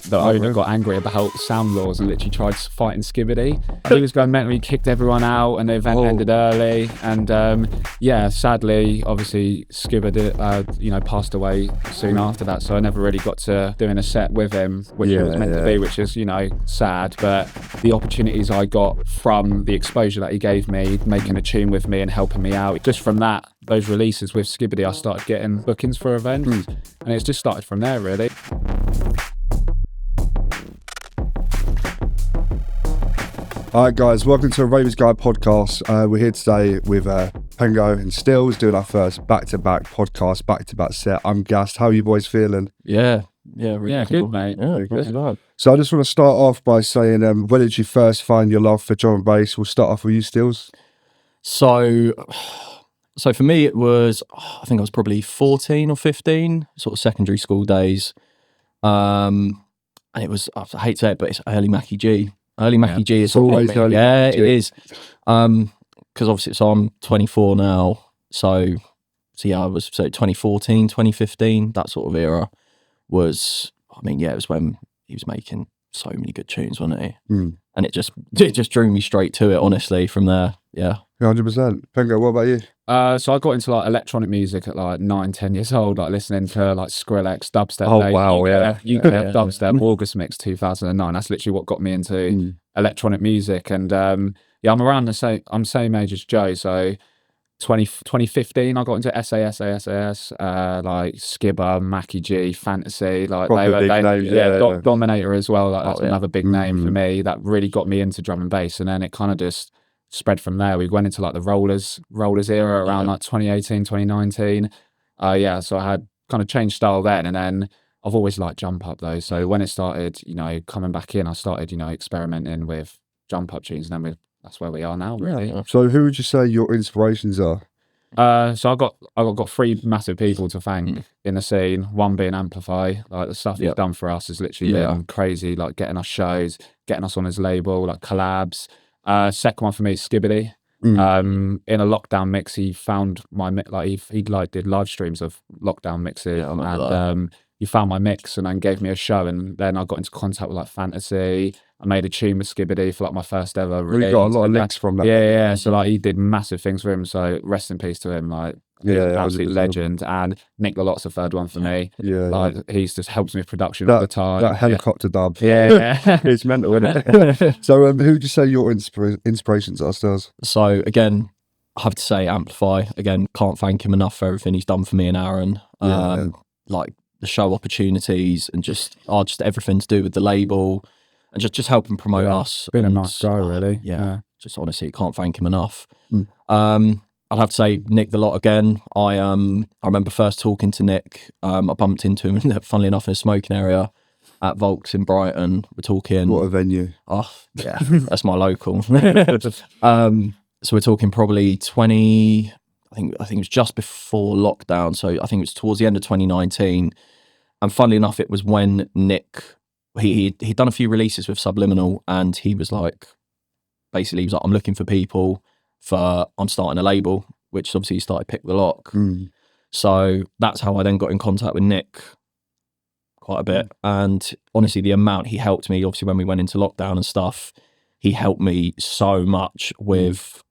the owner got angry about sound laws and literally tried fighting Skibadee. He was going mental, he kicked everyone out and the event ended early. And sadly, obviously Skibadee, passed away soon after that. So I never really got to doing a set with him, which it was meant to be, which is, sad. But the opportunities I got from the exposure that he gave me, making a tune with me and helping me out, just from those releases with Skibadee, I started getting bookings for events, and it's just started from there, really. All right, guys, welcome to a Ravers Guide podcast. We're here today with Pengo and Stillz, doing our first back-to-back podcast, back-to-back set. I'm gassed. How are you boys feeling? Really good, mate. Yeah, good. So I just want to start off by saying, when did you first find your love for drum and bass? We'll start off with you, Stillz. So for me, it was, I think I was probably 14 or 15, sort of secondary school days. And it was, I hate to say it, but it's early Mackie G. Early Mackie G is always early. Yeah, it is. Because obviously, so I'm 24 now. So I was 2014, 2015, that sort of era was, it was when he was making so many good tunes, wasn't he? And it just drew me straight to it, honestly, from there. Yeah. 100%. Pengo, what about you? So I got into electronic music at 9-10 years old, listening to Skrillex, dubstep. Oh wow, UK dubstep, August Mix 2009. That's literally what got me into electronic music. And I'm around I'm same age as Joe. So 2015, I got into SAS, Skibba, Mackie G, Fantasy, Dominator as well. That's another big name for me. That really got me into drum and bass, and then it kind of just spread from there. We went into the rollers era around 2018, 2019. So I had kind of changed style then, and then I've always liked jump up though. So when it started, coming back in, I started, experimenting with jump up tunes, and then that's where we are now, really. So who would you say your inspirations are? So I got three massive people to thank in the scene. One being Amplify. The stuff he's done for us has literally been crazy. Getting us shows, getting us on his label, collabs. Second one for me is Skibadee. In a lockdown mix, he found my he did live streams of lockdown mixes, and he found my mix and then gave me a show, and then I got into contact with Fantasy. I made a tune with Skibadee for my first ever release. Really got a lot of links from that. Yeah. So he did massive things for him. So rest in peace to him. Absolute legend. And Nick the Lot's the third one for me. He's just helps me with production all the time. That helicopter dub. Yeah. It's mental, isn't it? So who would you say your inspirations are, Stillz? So again, I have to say Amplify. Again, can't thank him enough for everything he's done for me and Aaron. The show opportunities and just everything to do with the label. And just helping promote us. Been a nice guy, really. Yeah. Just honestly, can't thank him enough. I'd have to say Nick the Lot again. I remember first talking to Nick. I bumped into him, funnily enough, in a smoking area at Volks in Brighton. We're talking. What a venue! Oh yeah, that's my local. So we're talking probably 20. I think it was just before lockdown. So I think it was towards the end of 2019. And funnily enough, it was when Nick. He'd done a few releases with Subliminal, and he was basically, he was like, I'm looking for people I'm starting a label, which obviously he started Pick the Lock. So that's how I then got in contact with Nick quite a bit. And honestly, the amount he helped me, obviously when we went into lockdown and stuff, he helped me so much with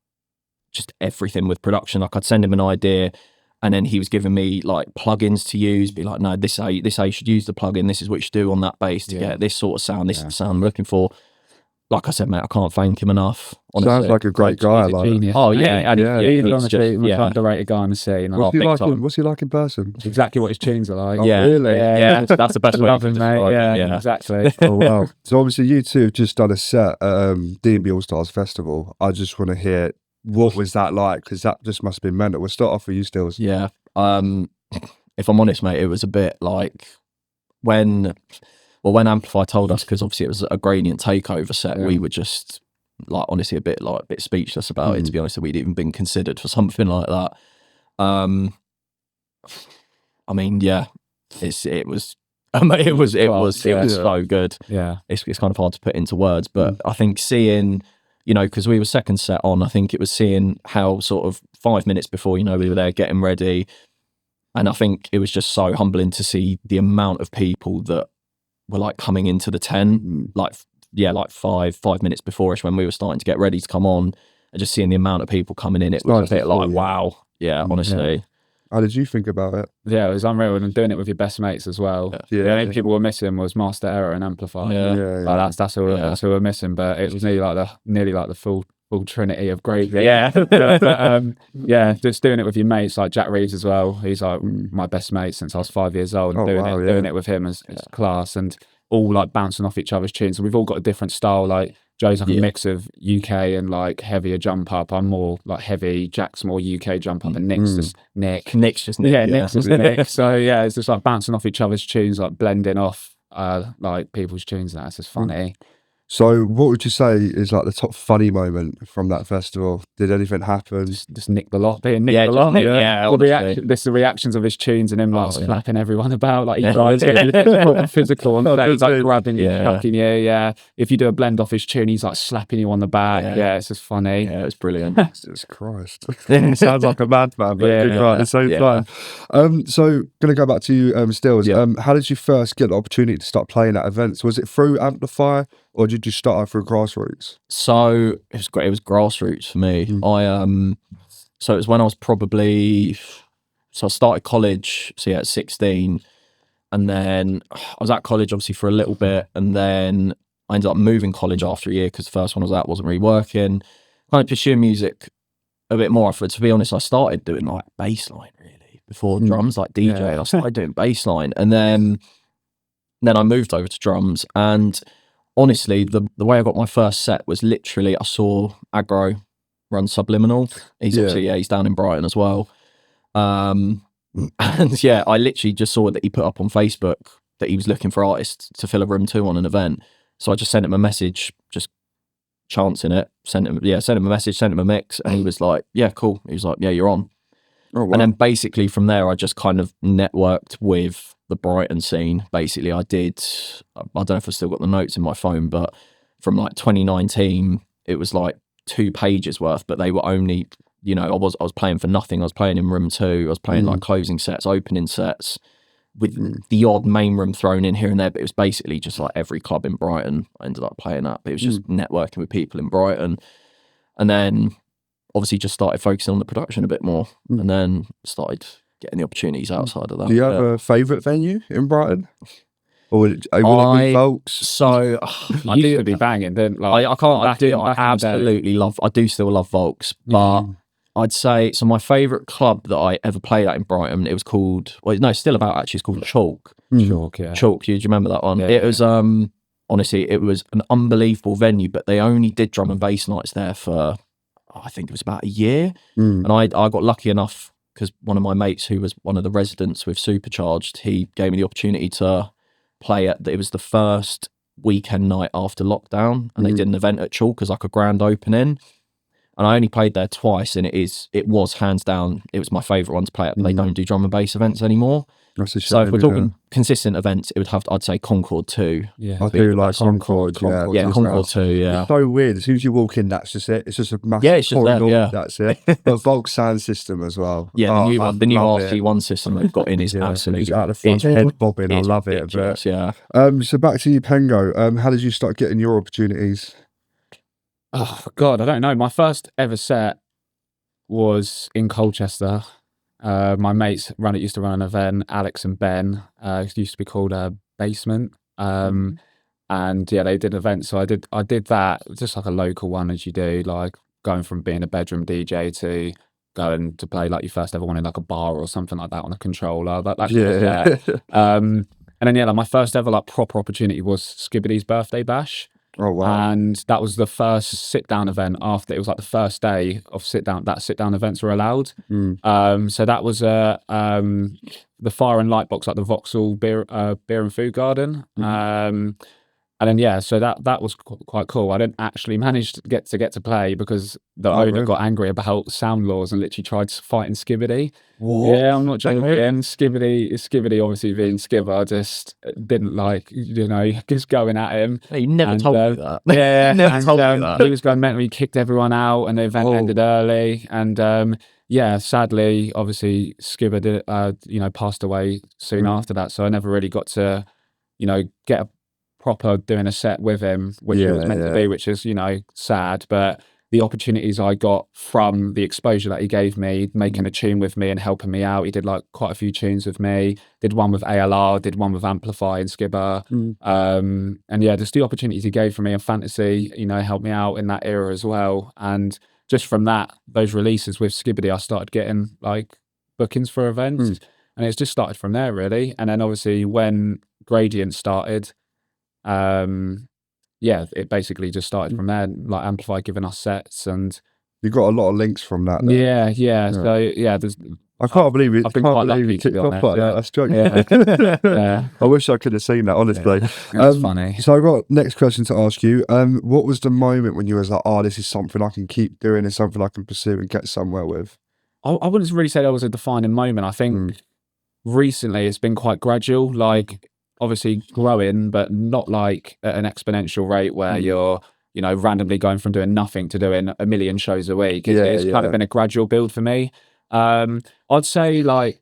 just everything with production. I'd send him an idea, and then he was giving me plugins to use, be like, no, this is how you should use the plugin. This is what you should do on that bass to get this sort of sound. This is the sound I'm looking for. Like I said, mate, I can't thank him enough. Honestly. Sounds like a great guy. Genius. Oh yeah, he's honestly the underrated guy on the scene. What's he like in person? It's exactly what his tunes are like. Yeah, really? Yeah, that's the best way. Love him, mate. Yeah, exactly. Oh wow! So obviously you two have just done a set at D&B Allstars Festival. I just want to hear, what was that like? Because that just must have been mental. We'll start off with you, Stillz. Yeah. If I'm honest, mate, it was a bit like when Amplify told us, because obviously it was a Gradient takeover set, we were just honestly a bit speechless about it, to be honest, that we'd even been considered for something like that. It was so good. Yeah. It's kind of hard to put into words, but I think seeing, because we were second set on, I think it was seeing how sort of 5 minutes before, we were there getting ready. And I think it was just so humbling to see the amount of people that were like coming into the tent, like 5 minutes before-ish when we were starting to get ready to come on, and just seeing the amount of people coming in, it was a bit like, wow. Yeah, honestly. How did you think about it? Yeah, it was unreal, and doing it with your best mates as well. Yeah. The only people were missing was Master Error and Amplify. Like, that's who we're missing. But it was nearly like the full trinity of gravy. Yeah, just doing it with your mates, like Jack Reeves as well. He's like my best mate since I was 5 years old. And doing it with him is class, and all like bouncing off each other's tunes. And we've all got a different style. Like Joe's like a mix of UK and like heavier jump up. I'm more like heavy. Jack's more UK jump up, and Nick's just Nick. Nick's just Nick. Nick's just Nick. So yeah, it's just like bouncing off each other's tunes, like blending off like people's tunes. That's just funny. So what would you say is like the top funny moment from that festival? Did anything happen? Just Nick the lot, being Nick the lot. This the reactions of his tunes and him like slapping everyone about, like he's like physical and he's like grabbing you, chucking you. Yeah, if you do a blend off his tune, he's like slapping you on the back. Yeah, it's just funny. Yeah, it's brilliant. Jesus Christ, sounds like a madman, but good fun. It's so fun. So gonna go back to you, Stillz. How did you first get the opportunity to start playing at events? Was it through Amplify, or did you start out through grassroots? So it was great. It was grassroots for me. So it was when I was I started college. So at 16, and then I was at college obviously for a little bit, and then I ended up moving college after a year because the first one I was at wasn't really working. Kind of pursuing music a bit more. To be honest, I started doing like bassline really before drums, like DJ. I started doing bassline, and then I moved over to drums. And honestly, the way I got my first set was literally I saw Aggro run Subliminal. He's obviously he's down in Brighton as well. And I literally just saw that he put up on Facebook that he was looking for artists to fill a room 2 on an event. So I just sent him a message, just chancing it. Sent him a message, sent him a mix, and he was like, "Yeah, cool." He was like, "Yeah, you're on." Oh, wow. And then basically from there, I just kind of networked with the Brighton scene. Basically, I don't know if I've still got the notes in my phone, but from like 2019, it was like 2 pages worth, but they were only, I was playing for nothing. I was playing in room 2. I was playing like closing sets, opening sets, with the odd main room thrown in here and there, but it was basically just like every club in Brighton I ended up playing at. But it was just networking with people in Brighton. And then obviously just started focusing on the production a bit more, and then started getting the opportunities outside of that. Do you have a favourite venue in Brighton? Or would it be Volks? So I used to be banging, didn't like? I do still love Volks, but I'd say, so my favourite club that I ever played at in Brighton, it was called, still about actually, it's called Chalk. Chalk, yeah. Chalk, do you remember that one? It was, honestly, it was an unbelievable venue, but they only did drum and bass nights there for, I think it was about a year. And I got lucky enough, because one of my mates who was one of the residents with Supercharged, he gave me the opportunity to play it was the first weekend night after lockdown, and they did an event at Chalk as like a grand opening. And I only played there twice, and it was hands down, it was my favourite one to play at. They don't do drum and bass events anymore. So if we're talking consistent events, it would have to, I'd say Concord 2. Yeah, I do like Concord. Yeah, Concord 2, yeah. It's so weird. As soon as you walk in, that's just it. It's just a massive it's just corridor. There, that's it. But Volks sound system as well. Yeah, the new RC1 system they've got in is absolutely out of the front, head bobbing. I love it. But, so back to you, Pengo. How did you start getting your opportunities? Oh God, I don't know. My first ever set was in Colchester. My mates used to run an event, Alex and Ben. It used to be called Basement. And they did events. So I did that, just like a local one, as you do, like going from being a bedroom DJ to going to play like your first ever one in like a bar or something like that on a controller. And then like my first ever like proper opportunity was Skibadee's birthday bash. Oh wow! And that was the first sit-down event after. It was like the first day of sit-down events were allowed. So that was the Fire and Light Box, like the Vauxhall beer and food garden. And then so that was quite cool. I didn't actually manage to get to play because the owner got angry about sound laws and literally tried fighting Skibadee. What? Yeah, I'm not joking. Skibadee obviously being Skibber just didn't like, just going at him. You never told me that. Yeah, never told me that. He was going mental. He kicked everyone out, and the event ended early. And sadly, obviously Skibber passed away soon after that. So I never really got to, get proper doing a set with him, which it was meant to be, which is, you know, sad. But the opportunities I got from the exposure that he gave me, making a tune with me and helping me out. He did like quite a few tunes with me, did one with ALR, did one with Amplify and Skibber. And yeah, just the opportunities he gave for me in Fantasy, you know, helped me out in that era as well. And just from that, those releases with Skibadee, I started getting like bookings for events. And it's just started from there, really. And then obviously when Gradient started, yeah, it basically just started from there, like Amplify giving us sets, and you got a lot of links from that then. Yeah. So yeah, there's I can't believe it. I've been quite lucky, kicked to be off honest. like that. That's joking. Yeah. I wish I could have seen that, honestly. That's funny. So I've got next question to ask you. What was the moment when you was like, oh, this is something I can keep doing, it's something I can pursue and get somewhere with? I wouldn't really say that was a defining moment. I think recently it's been quite gradual, like obviously growing, but not like at an exponential rate where you're, you know, randomly going from doing nothing to doing a million shows a week. It's kind of been a gradual build for me. I'd say like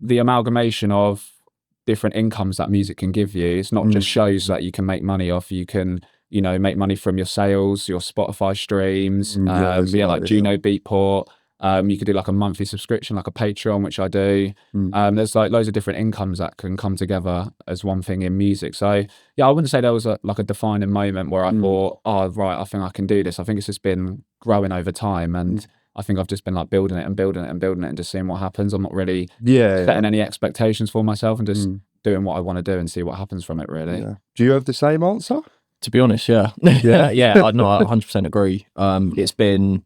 the amalgamation of different incomes that music can give you. It's not just shows that you can make money off. You can, you know, make money from your sales, your Spotify streams, like Juno Beatport. You could do like a monthly subscription, like a Patreon, which I do. There's like loads of different incomes that can come together as one thing in music. So yeah, I wouldn't say there was like a defining moment where I thought, oh, right, I think I can do this. I think it's just been growing over time. And I think I've just been like building it and just seeing what happens. I'm not really setting any expectations for myself and just doing what I want to do and see what happens from it, really. Yeah. Do you have the same answer? To be honest, yeah. I 100% agree. It's been...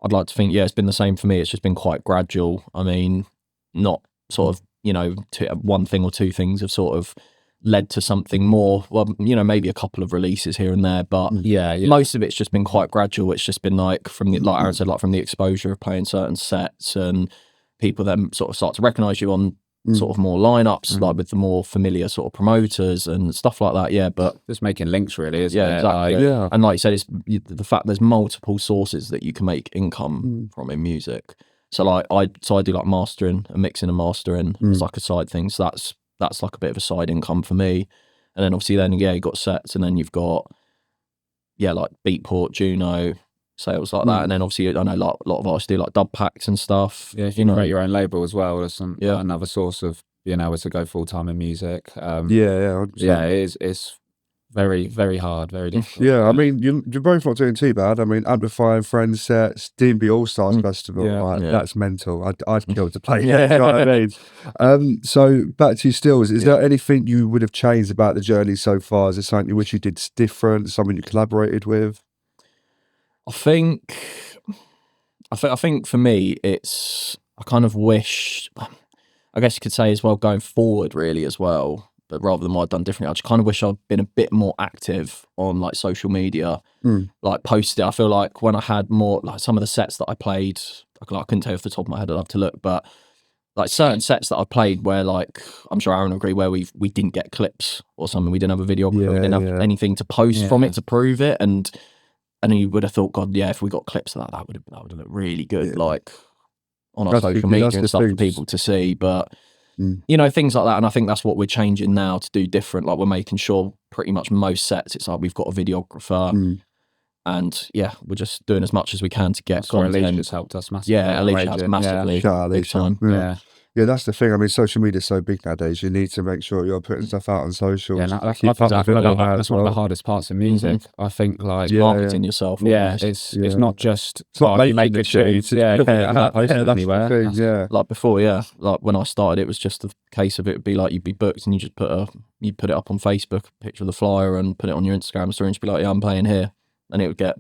I'd like to think, it's been the same for me. It's just been quite gradual. I mean, not sort of, you know, one thing or two things have sort of led to something more. Well, you know, maybe a couple of releases here and there, but most of it's just been quite gradual. It's just been like from the, like Aaron said, like from the exposure of playing certain sets, and people then sort of start to recognise you on sort of more lineups, like with the more familiar sort of promoters and stuff like that. Yeah, but just making links, really, isn't it? Exactly. Like, and like you said, it's the fact there's multiple sources that you can make income from in music. So like I do like mastering and mixing and mastering as like a side thing. So that's like a bit of a side income for me. And then obviously you got sets, and then you've got like Beatport, Juno, sales like that. And then obviously I know like a lot of artists do like dub packs and stuff. Yeah, if you create your own label as well, there's another source of being able to go full time in music. 100%. It's very, very hard, very difficult. Yeah, I mean, you're both not doing too bad. I mean, Amplifying Friends sets, D&B Allstars Festival, that's mental. I'd kill to play. You know what I mean? So back to you, Stillz. Is there anything you would have changed about the journey so far? Is there something you wish you did different? Something you collaborated with? I think for me, I kind of wish, I guess you could say as well, going forward really as well, but rather than what I've done differently, I just kind of wish I'd been a bit more active on like social media, like posted. I feel like when I had more, like some of the sets that I played, I couldn't tell you off the top of my head, I'd have to look, but like certain sets that I played where, like, I'm sure Aaron will agree, where we didn't get clips or something, we didn't have a video, we didn't have anything to post from it to prove it, and you would have thought, God, if we got clips of that would have looked really good, like on our social media and stuff for people to see. But you know, things like that. And I think that's what we're changing now to do different. Like we're making sure pretty much most sets, it's like we've got a videographer, and we're just doing as much as we can to get content. Alicia's helped us massively. Yeah, Alicia has massively, big time. Yeah, that's the thing. I mean, social media is so big nowadays. You need to make sure you're putting stuff out on social. Yeah, that's one of the hardest parts of music. I think, like marketing yourself. It's not just you make good tunes. That's the thing. Yeah, like before, like when I started, it was just a case of it would be like you'd be booked and you just put it up on Facebook, a picture of the flyer, and put it on your Instagram story, and just be like, I'm playing here, and it would get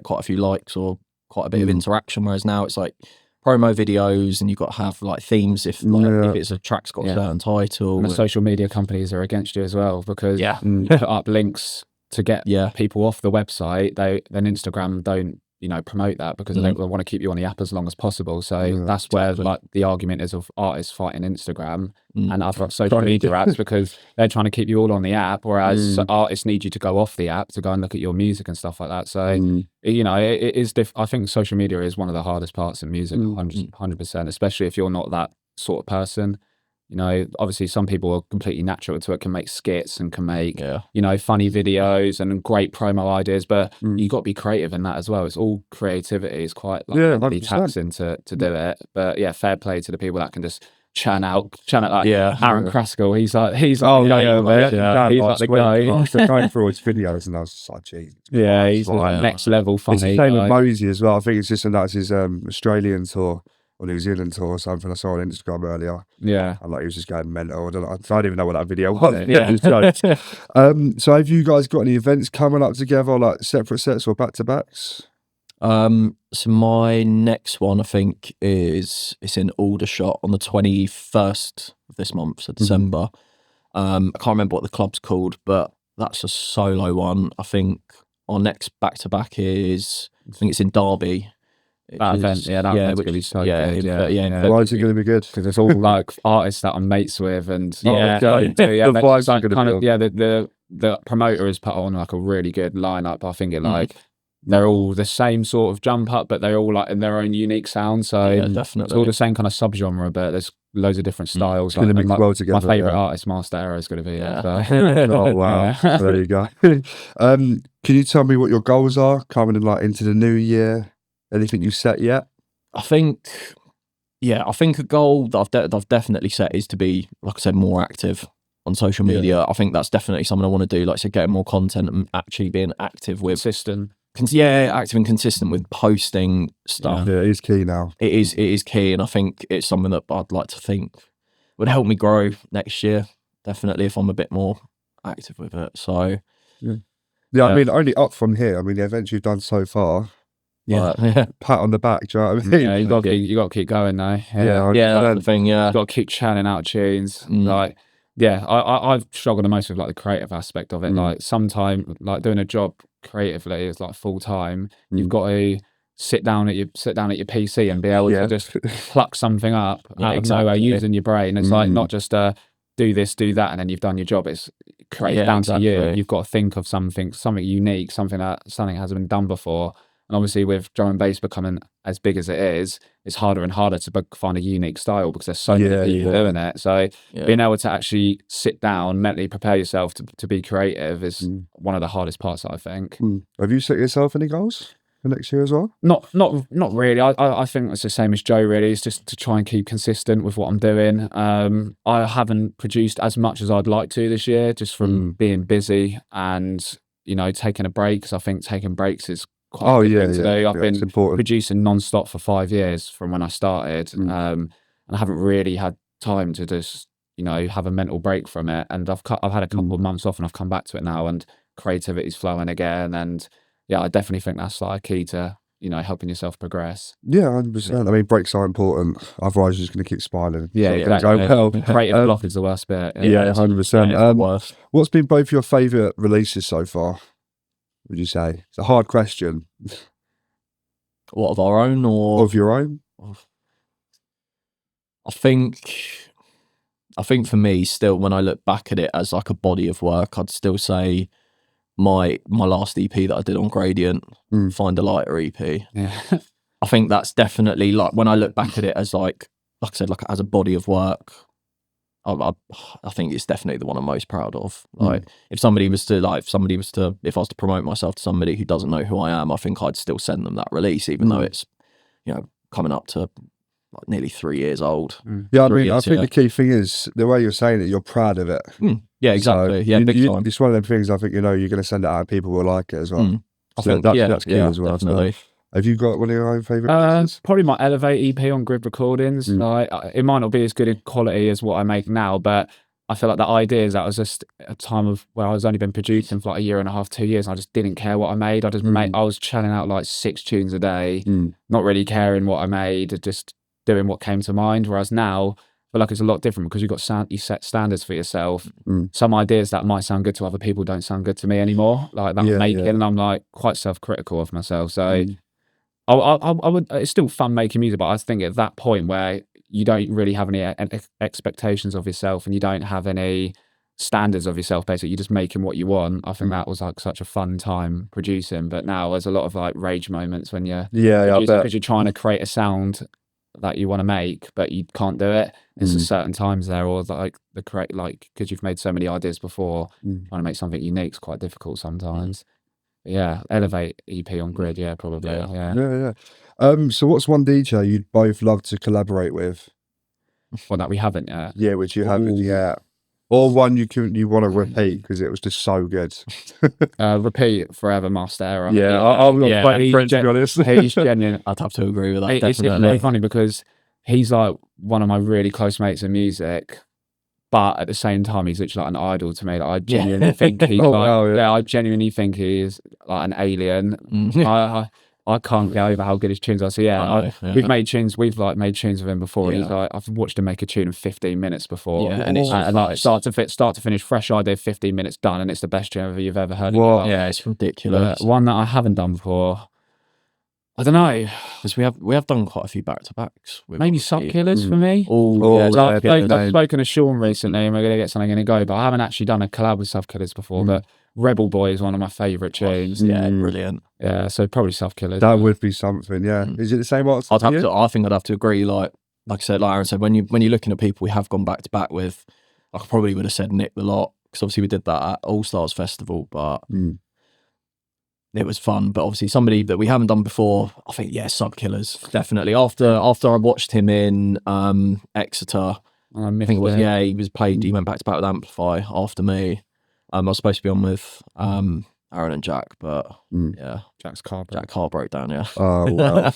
quite a few likes or quite a bit of interaction. Whereas now it's like promo videos, and you've got to have like themes if it's a track's got a certain title. And the social media companies are against you as well, because you put up links to get people off the website. Then Instagram don't promote that because they want to keep you on the app as long as possible. So that's where like the argument is of artists fighting Instagram and other social media apps, because they're trying to keep you all on the app, whereas artists need you to go off the app to go and look at your music and stuff like that. So it is I think social media is one of the hardest parts of music, 100%, especially if you're not that sort of person. you know, obviously some people are completely natural to it, can make skits and can make, you know, funny videos and great promo ideas, but you got to be creative in that as well. It's all creativity. It's quite like really taxing to do it. But yeah, fair play to the people that can just churn out like Aaron Kraskell. He's like he's like the guy. After going through his videos, and I was just like, geez. Yeah, he's like next level funny. It's the same with Mosey as well. I think it's just that's his Australian tour or New Zealand tour or something. I saw on Instagram earlier. Yeah. And like he was just going mental. I don't even know what that video was. So have you guys got any events coming up together, like separate sets or back-to-backs? So my next one, I think, it's in Aldershot on the 21st of this month, so December. I can't remember what the club's called, but that's a solo one. I think our next back-to-back is, I think it's in Derby. That event, that's going to be so good. Why is it going to be good? Because it's all like artists that I'm mates with, and the vibes are going to be the promoter has put on like a really good lineup. I think like they're all the same sort of jump up, but they're all like in their own unique sound. So definitely, it's all the same kind of subgenre, but there's loads of different styles. Like, my favourite artist, Master Era, is going to be. Oh wow! There you go. Can you tell me what your goals are coming in like into the new year? Anything you set yet? I think a goal that I've definitely set is to be, like I said, more active on social media. I think that's definitely something I want to do. Like I said, getting more content and actually being active with consistent. Active and consistent with posting stuff. Yeah, it is key now. It is key, and I think it's something that I'd like to think would help me grow next year. Definitely, if I'm a bit more active with it. So, I mean, only up from here. I mean, the events you've done so far. Pat on the back, do you know what I mean? Yeah, you got to keep going though. That's the thing. Yeah, you got to keep churning out tunes. Like, I've struggled the most with like the creative aspect of it. Like, sometimes, like doing a job creatively is like full time. You've got to sit down at your PC and be able to just pluck something up out of nowhere using your brain. It's like not just do this, do that, and then you've done your job. It's creative down to you. You've got to think of something unique, something that hasn't been done before. And obviously with drum and bass becoming as big as it is, it's harder and harder to find a unique style because there's so many people doing it. So being able to actually sit down, mentally prepare yourself to be creative is one of the hardest parts, I think. Have you set yourself any goals for next year as well? Not really. I think it's the same as Joe, really. It's just to try and keep consistent with what I'm doing. I haven't produced as much as I'd like to this year, just from being busy and, you know, taking a break, because I think taking breaks is quite today. I've been producing non-stop for 5 years from when I started, and I haven't really had time to just, you know, have a mental break from it. And I've had a couple of months off, and I've come back to it now, and creativity's flowing again. And I definitely think that's like key to, you know, helping yourself progress. 100%. I mean, breaks are important. Otherwise, you're just going to keep spiraling. Exactly. Creative block is the worst bit. 100%. What's been both your favourite releases so far, would you say? It's a hard question. What, of our own or of your own? I think for me, still, when I look back at it as like a body of work, I'd still say my last EP that I did on Gradient, Find a Lighter EP. Yeah. I think that's definitely, like, when I look back at it as like I said, like as a body of work, I think it's definitely the one I'm most proud of. Like, if I was to promote myself to somebody who doesn't know who I am, I think I'd still send them that release, even though it's, you know, coming up to like nearly 3 years old. Yeah, I mean, I think the key thing is the way you're saying it, you're proud of it. Yeah, exactly. So big time. It's one of them things, I think, you know, you're going to send it out and people will like it as well. I think that's key as well. Definitely. So. Have you got one of your own favourite? Probably my Elevate EP on Grid Recordings. Like, it might not be as good in quality as what I make now, but I feel like the ideas, that was just a time of where I was only been producing for like 1.5 years, 2 years, and I just didn't care what I made. I just I was churning out like 6 tunes a day, not really caring what I made, just doing what came to mind. Whereas now, I feel like it's a lot different because you set standards for yourself. Some ideas that might sound good to other people don't sound good to me anymore. Like that I'm making, and I'm like quite self-critical of myself. So I would. It's still fun making music, but I think at that point where you don't really have any expectations of yourself and you don't have any standards of yourself, basically, you're just making what you want. I think that was like such a fun time producing. But now there's a lot of like rage moments when you're because you're trying to create a sound that you want to make, but you can't do it. It's at certain times there, or like the correct, like, because you've made so many ideas before, trying to make something unique is quite difficult sometimes. But yeah, Elevate EP on Grid, yeah, probably. Yeah. So what's one DJ you'd both love to collaborate with? Well, that we haven't yet. Yeah, which you haven't yet. Or one you want to repeat because it was just so good. Repeat forever, Master Error. Yeah, I'm not quite friends, to be honest. He's genuine. I'd have to agree with that. It's really funny because he's like one of my really close mates in music, but at the same time, he's literally like an idol to me. Like, I genuinely think he's I genuinely think he is like an alien. I can't get over how good his tunes are. So we've made tunes. We've like made tunes with him before. He's like, I've watched him make a tune in 15 minutes before. Yeah, and it's like start to finish, fresh idea, 15 minutes done, and it's the best tune you've ever heard. Yeah, it's ridiculous. One that I haven't done before, I don't know, because we have done quite a few back to backs. Maybe Sub Killers for me. I've spoken to Sean recently, and we're gonna get something in a go. But I haven't actually done a collab with Sub Killers before. But Rebel Boy is one of my favourite tunes. Yeah, brilliant. Yeah, so probably Sub Killers. That would be something. Yeah, is it the same artist? I think I'd have to agree. Like I said, like Aaron said, when you're looking at people we have gone back to back with, I probably would have said Nick the Lot, because obviously we did that at Allstars Festival, but it was fun. But obviously somebody that we haven't done before, I think Sub Killers definitely. After I watched him in Exeter, I think it was he went back to back with Amplify after me. I was supposed to be on with Aaron and Jack, but Jack's car broke down. Yeah. Oh wow.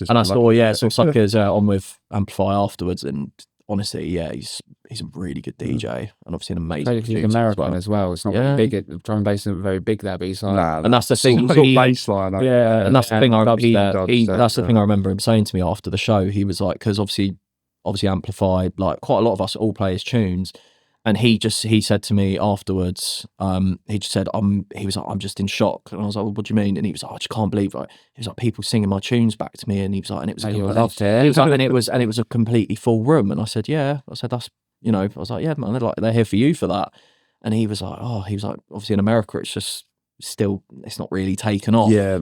And I saw Sub Killers on with Amplify afterwards, and honestly, he's a really good DJ, and obviously an amazing. He's American as well. It's not big. Drum and bass isn't very big there, but he's like, and that's the thing. Baseline. And that's the thing. That's the thing I remember him saying to me after the show. He was like, because obviously Amplified, like quite a lot of us all play his tunes. And he said to me afterwards, he just said, I'm just in shock. And I was like, well, what do you mean? And he was like, I just can't believe it. He was like, people singing my tunes back to me. And he was like, and it was, he loved it. He was like, and it was a completely full room. And I said, yeah. I said, that's, I was like, yeah, man, they're here for you for that. And he was like, obviously in America, it's just still, it's not really taken off. Yeah,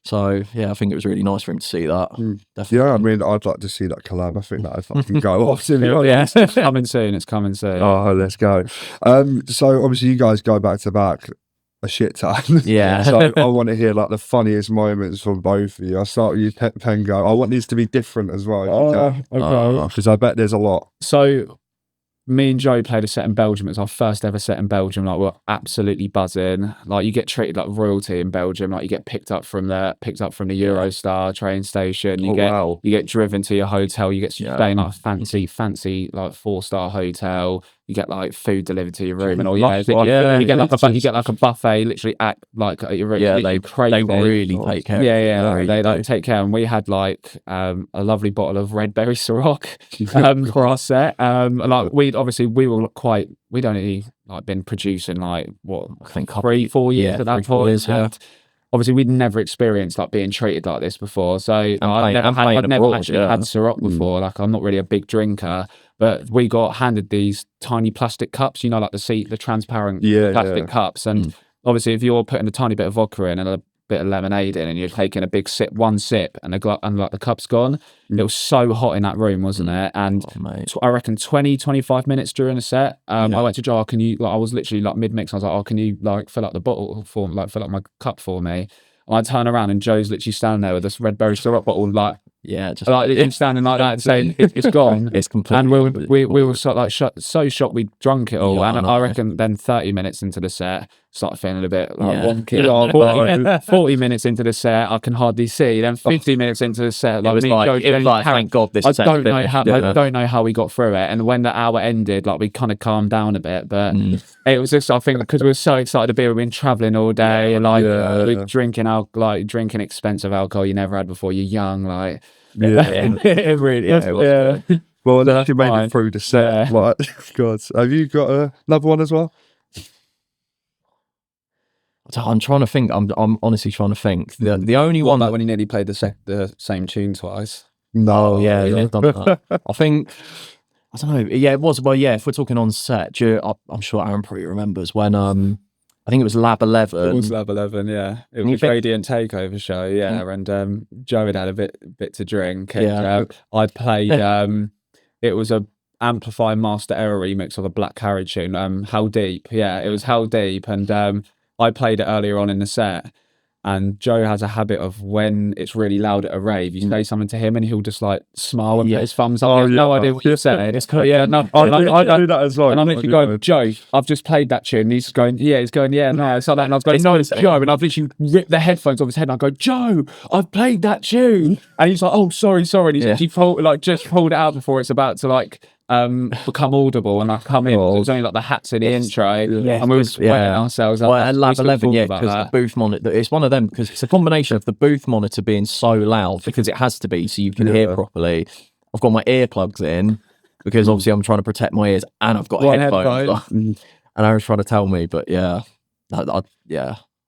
So I think it was really nice for him to see that. Definitely. Yeah, I mean, I'd like to see that collab. I think that if I can go off. It's coming soon. It's coming soon. Oh, let's go. So obviously you guys go back to back a shit ton. Yeah. So I want to hear like the funniest moments from both of you. I'll start with you, Pengo. I want these to be different as well. Okay. Because I bet there's a lot. So me and Joe played a set in Belgium. It was our first ever set in Belgium. Like, we're absolutely buzzing. Like, you get treated like royalty in Belgium. Like, you get picked up from the Eurostar train station. You get driven to your hotel. You get staying like a fancy like 4-star hotel. You get like food delivered to your room and all. You get like a buffet. Literally at like at your room. Yeah, they really take care. They like take care. And we had like a lovely bottle of red berry Ciroc for our set. Like we'd only like been producing like what I think 3-4 years at that point. Obviously, we'd never experienced like being treated like this before. So I'd never actually had Ciroc before. Like, I'm not really a big drinker, but we got handed these tiny plastic cups, like the transparent plastic cups. And obviously, if you're putting a tiny bit of vodka in and a bit of lemonade in, and you're taking a big sip, one sip, and like the cup's gone. It was so hot in that room, wasn't it? And I reckon 20-25 minutes during the set, I went to Joe, can you, like, I was literally like mid-mix, I was like, oh, can you like fill up the bottle for, like fill up my cup for me? And I turn around and Joe's literally standing there with this red berry syrup bottle, like, just like standing like that, saying it's gone. It's complete. And we were so shocked we drunk it all. And I reckon then 30 minutes into the set, started feeling a bit like wonky. 40 minutes into the set, I can hardly see. Then 50 minutes into the set, like, it was like thank God this. I don't know how we got through it. And when the hour ended, like, we kind of calmed down a bit, but it was just, I think, because we were so excited to be, we've been traveling all day, and like we're drinking expensive alcohol you never had before. You're young, like. It really was. Well, then you made it through the set. Like, God, have you got another one as well? I'm trying to think. I'm honestly trying to think. The only one that when he nearly played the same tune twice. No, I've done that. I think, I don't know. Yeah, it was. Well, yeah. If we're talking on set, I'm sure Aaron probably remembers when I think it was Lab 11. It was Lab 11, yeah. It was a Radiant Takeover show, yeah. And Joe had a bit to drink. And, I'd played, it was a Amplify Master Error remix of a Black Carriage tune, How Deep. Yeah, it was How Deep. And I played it earlier on in the set. And Joe has a habit of when it's really loud at a rave, you say something to him and he'll just like smile and put his thumbs up. No idea what you're saying. It's I do that as well. And I'm literally going, Joe, I've just played that tune. And he's going, yeah, no, it's like that. And I was going, no, it's Joe. And I've literally ripped the headphones off his head. And I go, Joe, I've played that tune. And he's like, oh, sorry. And he's actually just pulled it out before it's about to like become audible, and I come in. It was only like the hats in the intro, and we were sweating ourselves. Well, at Lab 11, because the booth monitor, it's one of them because it's a combination of the booth monitor being so loud because it has to be so you can hear properly. I've got my earplugs in because obviously I'm trying to protect my ears, and I've got headphones. And I was trying to tell me, but I mean,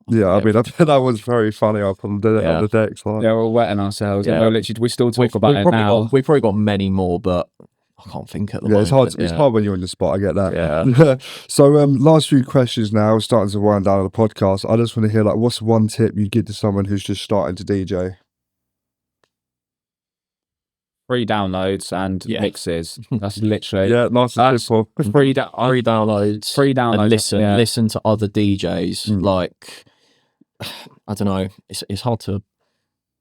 that was very funny up on the decks. Like. Yeah, we're wetting ourselves. Yeah, literally, we still talk about it now. We've probably got many more, but I can't think at the moment. It's hard when you're on the spot. I get that. Yeah. So, last few questions now, starting to wind down the podcast. I just want to hear, like, what's one tip you give to someone who's just starting to DJ? Free downloads and mixes. That's literally nice and simple. Free downloads. And listen to other DJs. Like, I don't know. It's hard to.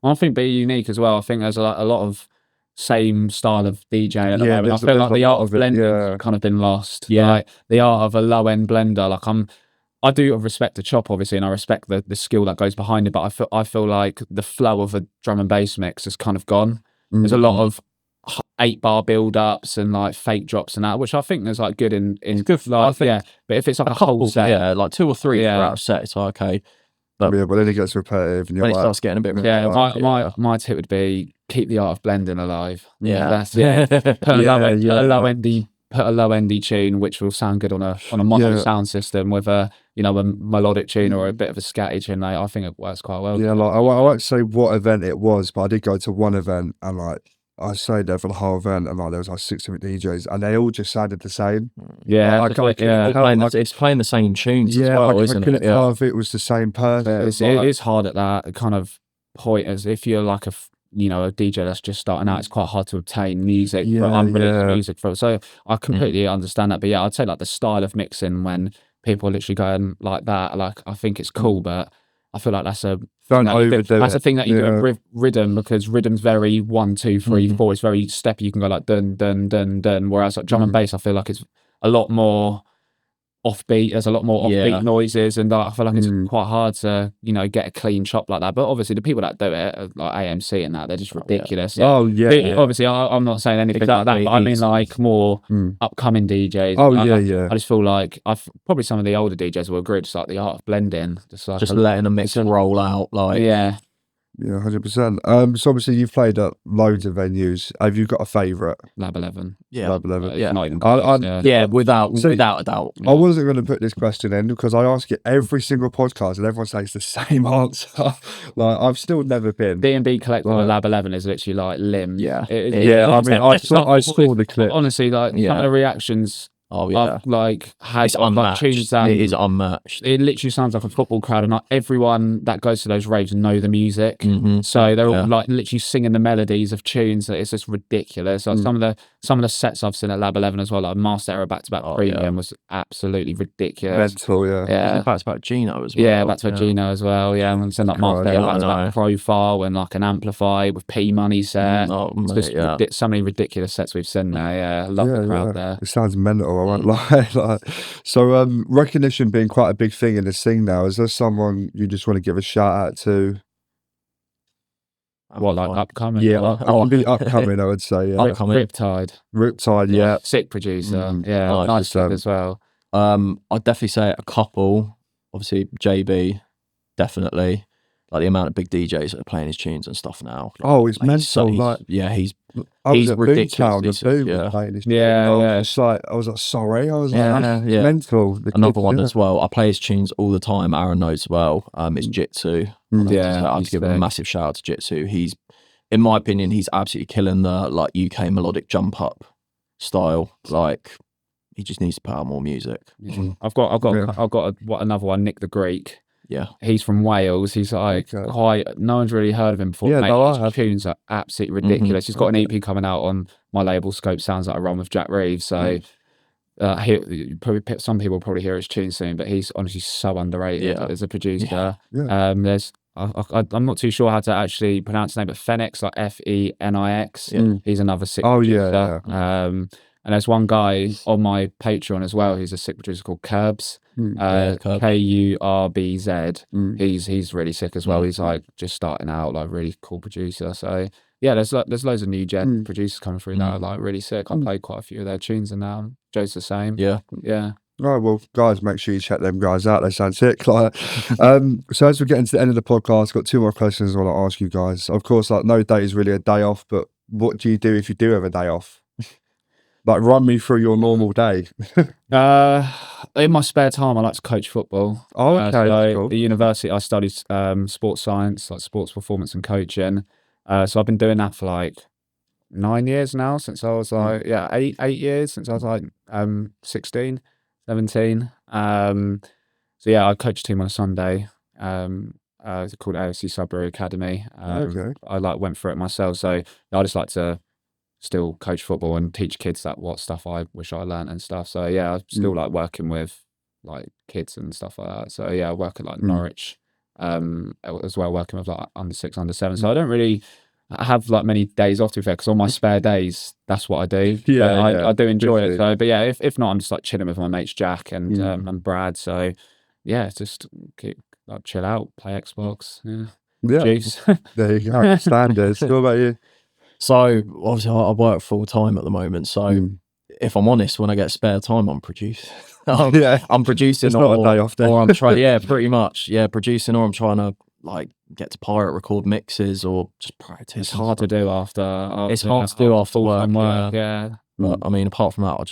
I think be unique as well. I think there's a lot of same style of DJing at the moment. I feel like the art of blending kind of been lost. Yeah, like the art of a low end blender. Like I do respect the chop obviously, and I respect the skill that goes behind it. But I feel like the flow of a drum and bass mix has kind of gone. There's a lot of 8-bar build ups and like fake drops and that, which I think there's like good in good. Like, but if it's like a whole set, like 2 or 3 throughout a set, it's like, okay. But then it gets repetitive, and when it starts getting a bit repetitive. My tip would be keep the art of blending alive. Yeah, that's it. Put a low endy tune which will sound good on a mono sound system with a melodic tune or a bit of a scatty tune. I think it works quite well. Yeah, like I won't say what event it was, but I did go to one event and like I stayed there for the whole event, and like there was like 6 different DJs, and they all just sounded the same. Yeah, it's playing the same tunes as well, isn't it? I couldn't tell if it was the same person. It is hard at that kind of point, as if you're like a DJ that's just starting out. It's quite hard to obtain music, music for. So I completely understand that. But yeah, I'd say like the style of mixing when people are literally going like that, like I think it's cool, but I feel like that's a thing that you do with rhythm, because rhythm's very 1, 2, 3, 4. It's very steppy. You can go like dun dun dun dun. Whereas like drum and bass, I feel like it's a lot more offbeat. There's a lot more offbeat noises, and I feel like it's quite hard to get a clean chop like that. But obviously the people that do it, like AMC and that, they're just ridiculous. Obviously I'm not saying anything like that, but I mean like more upcoming DJs. I just feel like probably some of the older DJs will agree, just like the art of blending, just letting a mix roll out, like Yeah, 100%. So obviously you've played at loads of venues. Have you got a favourite? Lab 11. Yeah, Lab 11. Not even without a doubt. I wasn't going to put this question in because I ask it every single podcast and everyone says the same answer. Like I've still never been. D&B Collective Lab 11 is literally like limb. Yeah, I mean, I saw the clip. Honestly, like some of the reactions. Like it's unmatched. It is unmatched. It literally sounds like a football crowd, and not everyone that goes to those raves know the music. So they're all like literally singing the melodies of tunes. It's just ridiculous. Like some of the sets I've seen at Lab 11 as well, like Master Era Back to Back Premium was absolutely ridiculous. Mental, Back to Back Gino as well. Yeah, Back to Back Gino as well. Yeah, and then like Master Era Back to Back Profile and like an Amplify with P Money set. So many ridiculous sets we've seen there. Yeah, I love the crowd there. It sounds mental. I won't lie. So recognition being quite a big thing in this thing now. Is there someone you just want to give a shout out to? What, like upcoming? Yeah, upcoming, I would say. Yeah. Riptide, yeah. Sick producer. Nice as well. I'd definitely say a couple. Obviously, JB, definitely. Like the amount of big DJs that are playing his tunes and stuff now. It's mental. He's ridiculous. It's like I was like, sorry. I was like, mental. Another one as well. I play his tunes all the time. Aaron knows as well. It's Jitsu. I'd give a massive shout out to Jitsu. He's, in my opinion, he's absolutely killing the like UK melodic jump up style. Like he just needs to put out more music. I've got another one, Nick the Greek. Yeah, he's from Wales. He's like quite. No one's really heard of him before. Yeah, mate, his tunes are absolutely ridiculous. He's got an EP coming out on my label, Scope Sounds Like a Run with Jack Reeves. So some people probably hear his tune soon, but he's honestly so underrated as a producer. There's I'm not too sure how to actually pronounce his name, but Phoenix, like Fenix. He's another sick producer. And there's one guy on my Patreon as well. He's a sick producer called Curbs. Kurbz. He's really sick as well. He's like just starting out, like really cool producer. So yeah, there's loads of new gen producers coming through that are like really sick. I played quite a few of their tunes, and now Joe's the same. Yeah. Right, well, guys, make sure you check them guys out. They sound sick. Like, so as we're getting to the end of the podcast, I've got 2 more questions I want to ask you guys. Of course, like no day is really a day off, but what do you do if you do have a day off? Like, run me through your normal day. In my spare time, I like to coach football. Oh, okay. So cool. at university, I studied sports science, like sports performance and coaching. So I've been doing that for like 9 years now, since I was like, 8 years, since I was like 16, 17. So yeah, I coach a team on a Sunday. It's called AFC Sudbury Academy. I like went through it myself. So I just like to still coach football and teach kids what stuff I wish I learned and stuff. So yeah, I still like working with like kids and stuff like that. So yeah, I work at like Norwich as well, working with like under 6, under 7. So I don't really have like many days off, to be fair, because on my spare days, that's what I do. I do enjoy it. So, but yeah, if not, I'm just like chilling with my mates Jack and Brad. So yeah, just keep like chill out, play Xbox. Juice. There you go. Standards. What about you? So obviously I work full time at the moment. So if I'm honest, when I get spare time, I'm producing. I'm producing, it's not a day off then. or I'm trying. Yeah, pretty much. Yeah, producing, or I'm trying to like get to pirate record mixes or just practice. It's hard to do after. It's hard to do after work. Yeah. But I mean, apart from that, I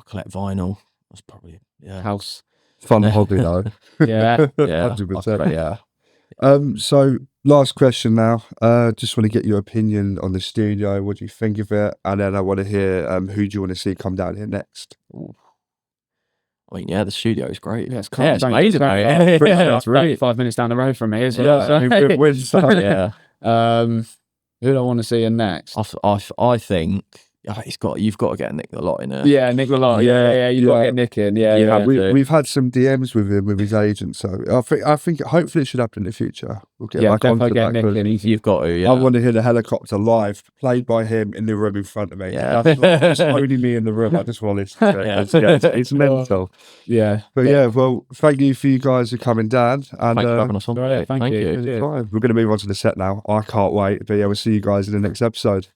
collect vinyl. That's probably house fun hobby though. Yeah, 100%. Yeah. So last question now. Just want to get your opinion on the studio. What do you think of it? And then I want to hear who do you want to see come down here next? I mean, the studio is great. Yeah, it's amazing. It's really 5 minutes down the road from me as well. Who do I want to see in next? I think you've got to get Nick the Lot in there. Yeah, Nick the Lot. Yeah, you've got to get Nick in. We've had some DMs with him, with his agent, so I think hopefully it should happen in the future. We'll get back onto that. Nick in. You've got to. I want to hear the helicopter live, played by him in the room in front of me. Yeah, that's only me in the room. I just want to listen to it. It's mental. Yeah, but well, thank you for you guys for coming down. And thanks for having us on. Thank you. We're going to move on to the set now. I can't wait. But we'll see you guys in the next episode.